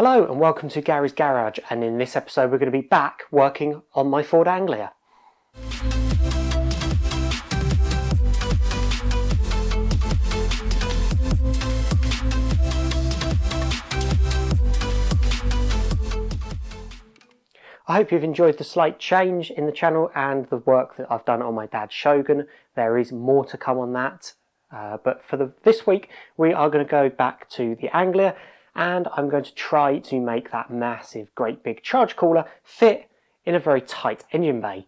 Hello and welcome to Gary's Garage, and in this episode we're going to be back working on my Ford Anglia. I hope you've enjoyed the slight change in the channel and the work that I've done on my dad's Shogun. There is more to come on that, but for this week we are going to go back to the Anglia, and I'm going to try to make that massive, great big charge cooler fit in a very tight engine bay.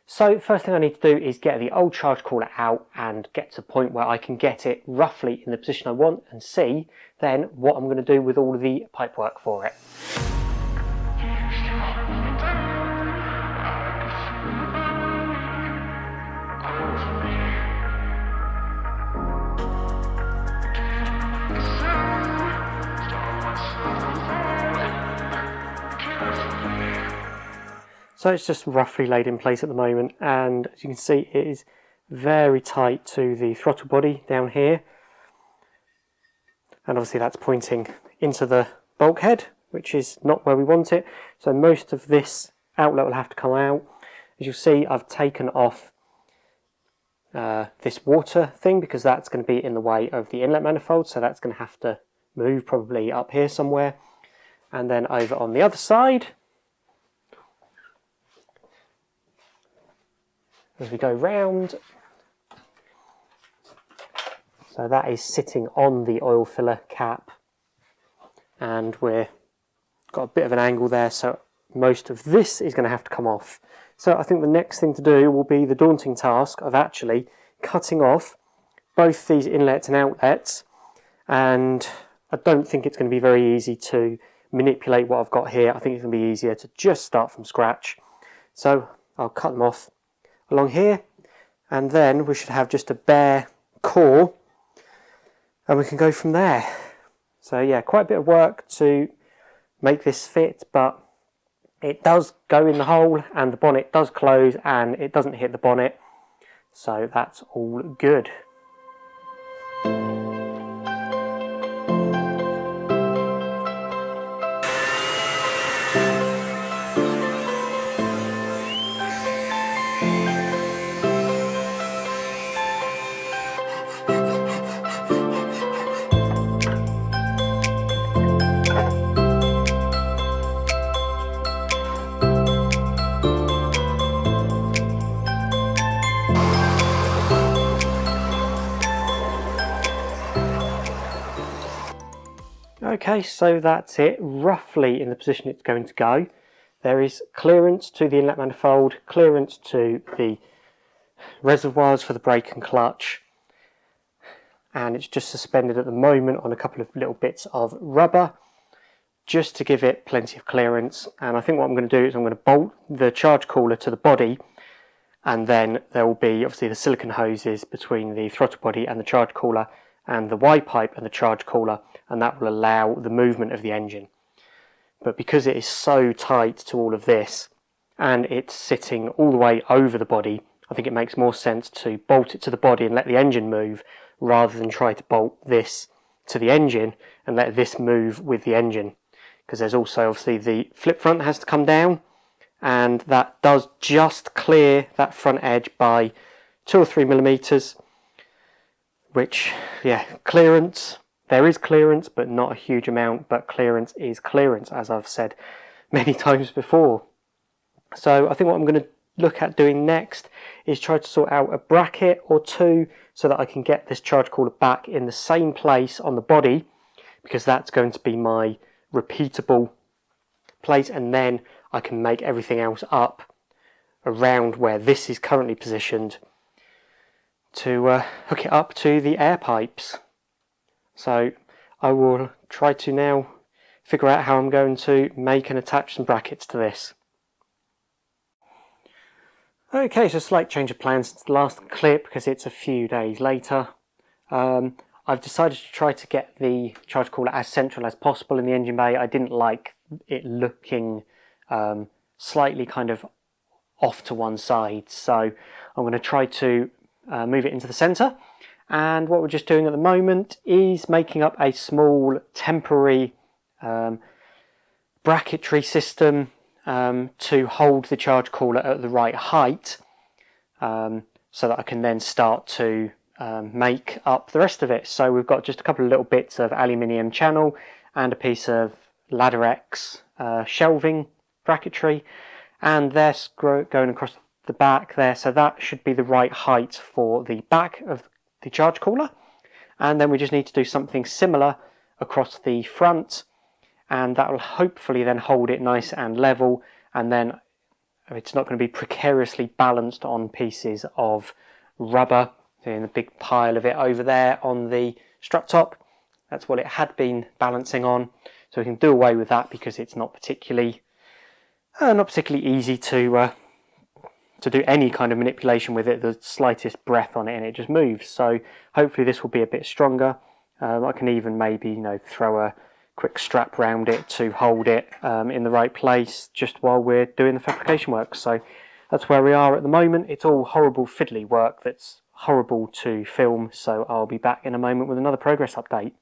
So first thing I need to do is get the old charge cooler out and get to a point where I can get it roughly in the position I want and see then what I'm going to do with all of the pipework for it. So it's just roughly laid in place at the moment, and as you can see it is very tight to the throttle body down here, and obviously that's pointing into the bulkhead, which is not where we want it, so most of this outlet will have to come out. As you'll see, I've taken off this water thing because that's going to be in the way of the inlet manifold, so that's going to have to move probably up here somewhere. And then over on the other side, as we go round, so that is sitting on the oil filler cap, and we've got a bit of an angle there, so most of this is going to have to come off. So I think the next thing to do will be the daunting task of actually cutting off both these inlets and outlets, and I don't think it's going to be very easy to manipulate what I've got here. I think it's going to be easier to just start from scratch. So I'll cut them off along here, and then we should have just a bare core and we can go from there. So yeah, quite a bit of work to make this fit, but it does go in the hole and the bonnet does close and it doesn't hit the bonnet, so that's all good. Okay, so that's it, roughly in the position it's going to go. There is clearance to the inlet manifold, clearance to the reservoirs for the brake and clutch, and it's just suspended at the moment on a couple of little bits of rubber just to give it plenty of clearance. And I think what I'm going to do is I'm going to bolt the charge cooler to the body, and then there will be obviously the silicone hoses between the throttle body and the charge cooler and the Y pipe and the charge cooler, and that will allow the movement of the engine. But because it is so tight to all of this and it's sitting all the way over the body, I think it makes more sense to bolt it to the body and let the engine move rather than try to bolt this to the engine and let this move with the engine, because there's also obviously the flip front has to come down, and that does just clear that front edge by 2 or 3 millimeters, which, yeah, clearance, there is clearance but not a huge amount, but clearance is clearance, as I've said many times before. So I think what I'm going to look at doing next is try to sort out a bracket or two so that I can get this charge cooler back in the same place on the body, because that's going to be my repeatable place, and then I can make everything else up around where this is currently positioned to hook it up to the air pipes. So I will try to now figure out how I'm going to make and attach some brackets to this. Okay, so slight change of plans since the last clip because it's a few days later. I've decided to try to get the charge cooler as central as possible in the engine bay. I didn't like it looking slightly kind of off to one side, so I'm going to try to move it into the centre. And what we're just doing at the moment is making up a small temporary bracketry system to hold the charge cooler at the right height, so that I can then start to make up the rest of it. So we've got just a couple of little bits of aluminium channel and a piece of Ladderex shelving bracketry, and they're going across the back there, so that should be the right height for the back of the charge cooler. And then we just need to do something similar across the front, and that will hopefully then hold it nice and level, and then it's not going to be precariously balanced on pieces of rubber in a big pile of it over there on the strut top. That's what it had been balancing on, so we can do away with that because it's not particularly easy to do any kind of manipulation with it. The slightest breath on it and it just moves. So hopefully this will be a bit stronger. I can even maybe throw a quick strap around it to hold it in the right place just while we're doing the fabrication work. So that's where we are at the moment. It's all horrible fiddly work that's horrible to film, so I'll be back in a moment with another progress update.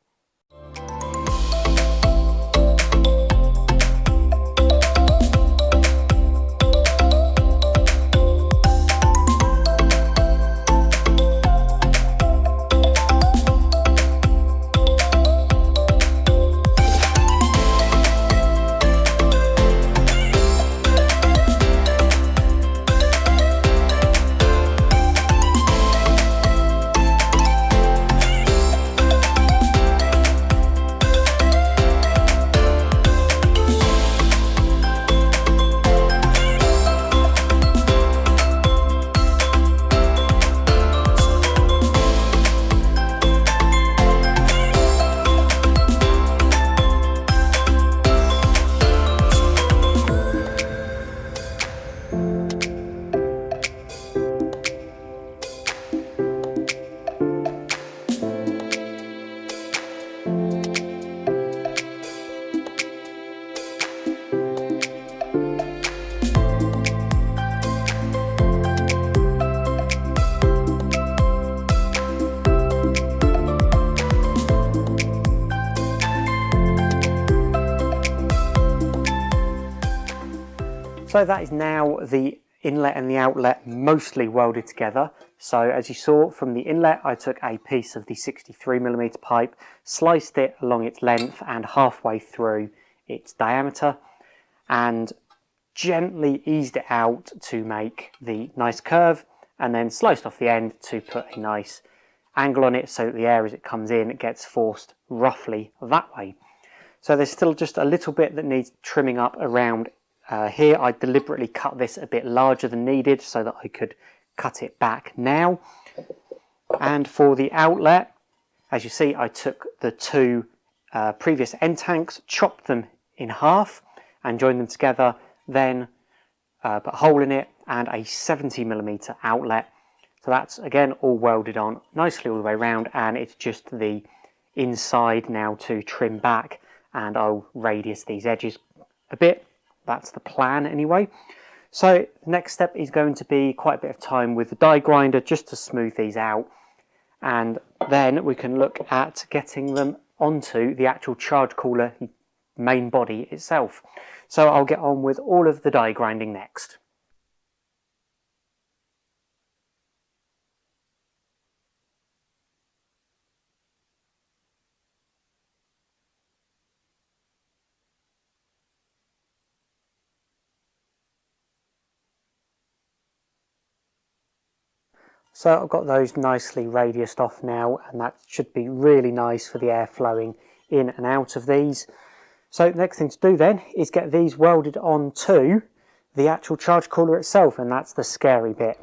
So that is now the inlet and the outlet mostly welded together. So as you saw from the inlet, I took a piece of the 63mm pipe, sliced it along its length and halfway through its diameter, and gently eased it out to make the nice curve, and then sliced off the end to put a nice angle on it so that the air as it comes in, it gets forced roughly that way. So there's still just a little bit that needs trimming up around here. I deliberately cut this a bit larger than needed so that I could cut it back now. And for the outlet, as you see, I took the two previous end tanks, chopped them in half and joined them together, then put a hole in it and a 70mm outlet. So that's again all welded on nicely all the way around, and it's just the inside now to trim back, and I'll radius these edges a bit. That's the plan anyway. So the next step is going to be quite a bit of time with the die grinder just to smooth these out, and then we can look at getting them onto the actual charge cooler main body itself. So I'll get on with all of the die grinding next. So I've got those nicely radiused off now, and that should be really nice for the air flowing in and out of these. So the next thing to do then is get these welded onto the actual charge cooler itself, and that's the scary bit.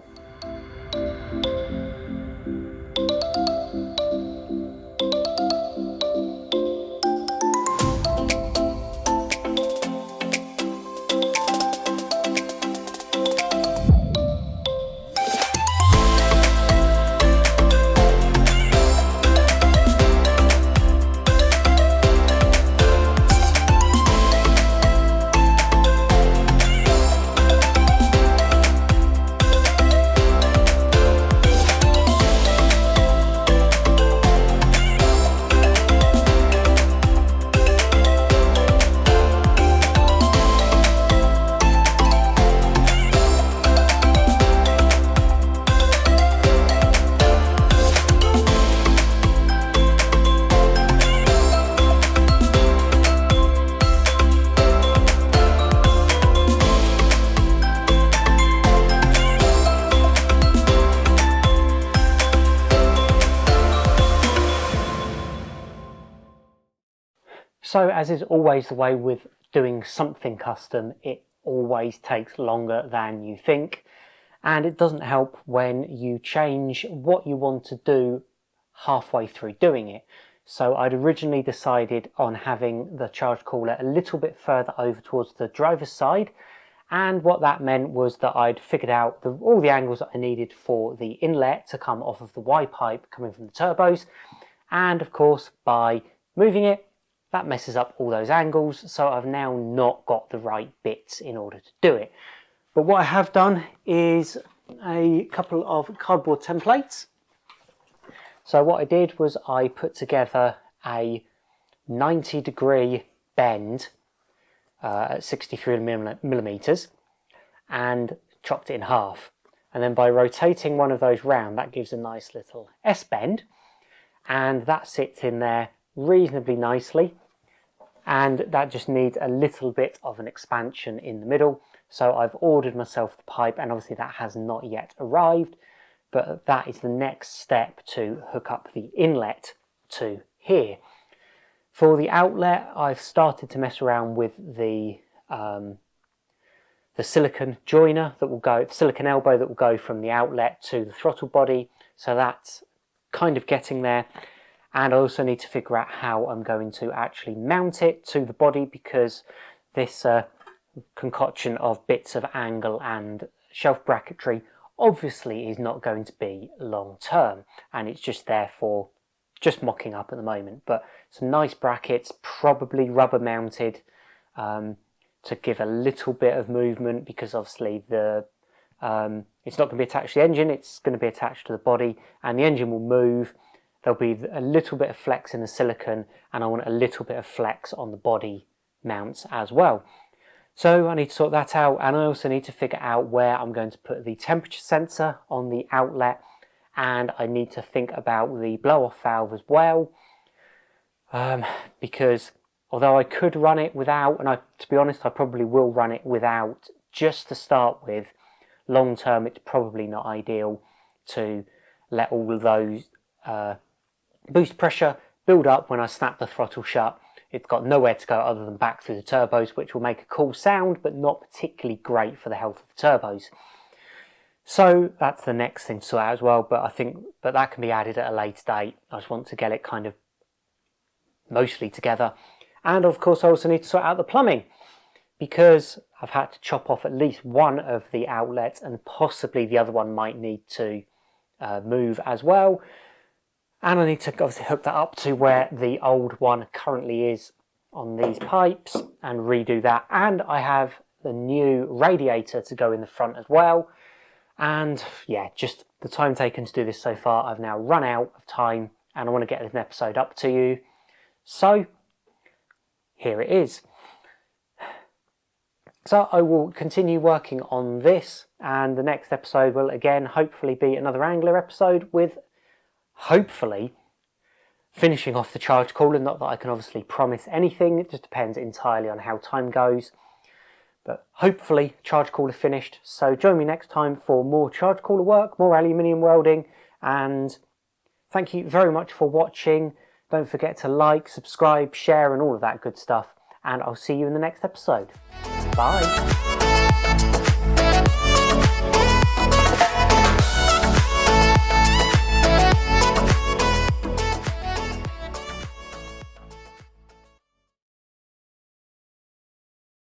So as is always the way with doing something custom, it always takes longer than you think, and it doesn't help when you change what you want to do halfway through doing it. So I'd originally decided on having the charge cooler a little bit further over towards the driver's side, and what that meant was that I'd figured out all the angles that I needed for the inlet to come off of the Y pipe coming from the turbos, and of course by moving it, that messes up all those angles, so I've now not got the right bits in order to do it. But what I have done is a couple of cardboard templates. So what I did was I put together a 90-degree bend at 63 millimeters and chopped it in half. And then by rotating one of those round, that gives a nice little S-bend, and that sits in there reasonably nicely, and that just needs a little bit of an expansion in the middle. So I've ordered myself the pipe, and obviously that has not yet arrived, but that is the next step to hook up the inlet to here. For the outlet, I've started to mess around with the silicone joiner that will go, the silicone elbow that will go from the outlet to the throttle body. So that's kind of getting there. And I also need to figure out how I'm going to actually mount it to the body, because this concoction of bits of angle and shelf bracketry obviously is not going to be long term, and it's just there for just mocking up at the moment. But some nice brackets, probably rubber mounted, to give a little bit of movement, because obviously the it's not going to be attached to the engine, it's going to be attached to the body, and the engine will move. There'll be a little bit of flex in the silicone, and I want a little bit of flex on the body mounts as well. So I need to sort that out, and I also need to figure out where I'm going to put the temperature sensor on the outlet, and I need to think about the blow-off valve as well, because although I could run it without, and to be honest, I probably will run it without just to start with, long term it's probably not ideal to let all of those boost pressure build up when I snap the throttle shut. It's got nowhere to go other than back through the turbos, which will make a cool sound, but not particularly great for the health of the turbos. So that's the next thing to sort out as well, but that can be added at a later date. I just want to get it kind of mostly together. And of course I also need to sort out the plumbing, because I've had to chop off at least one of the outlets, and possibly the other one might need to move as well. And I need to obviously hook that up to where the old one currently is on these pipes and redo that. And I have the new radiator to go in the front as well. And yeah, just the time taken to do this so far, I've now run out of time, and I want to get an episode up to you. So here it is. So I will continue working on this, and the next episode will again hopefully be another Angler episode, with hopefully finishing off the charge cooler. Not that I can obviously promise anything, it just depends entirely on how time goes, but hopefully charge cooler finished. So join me next time for more charge cooler work, more aluminium welding, and thank you very much for watching. Don't forget to like, subscribe, share and all of that good stuff, and I'll see you in the next episode. Bye.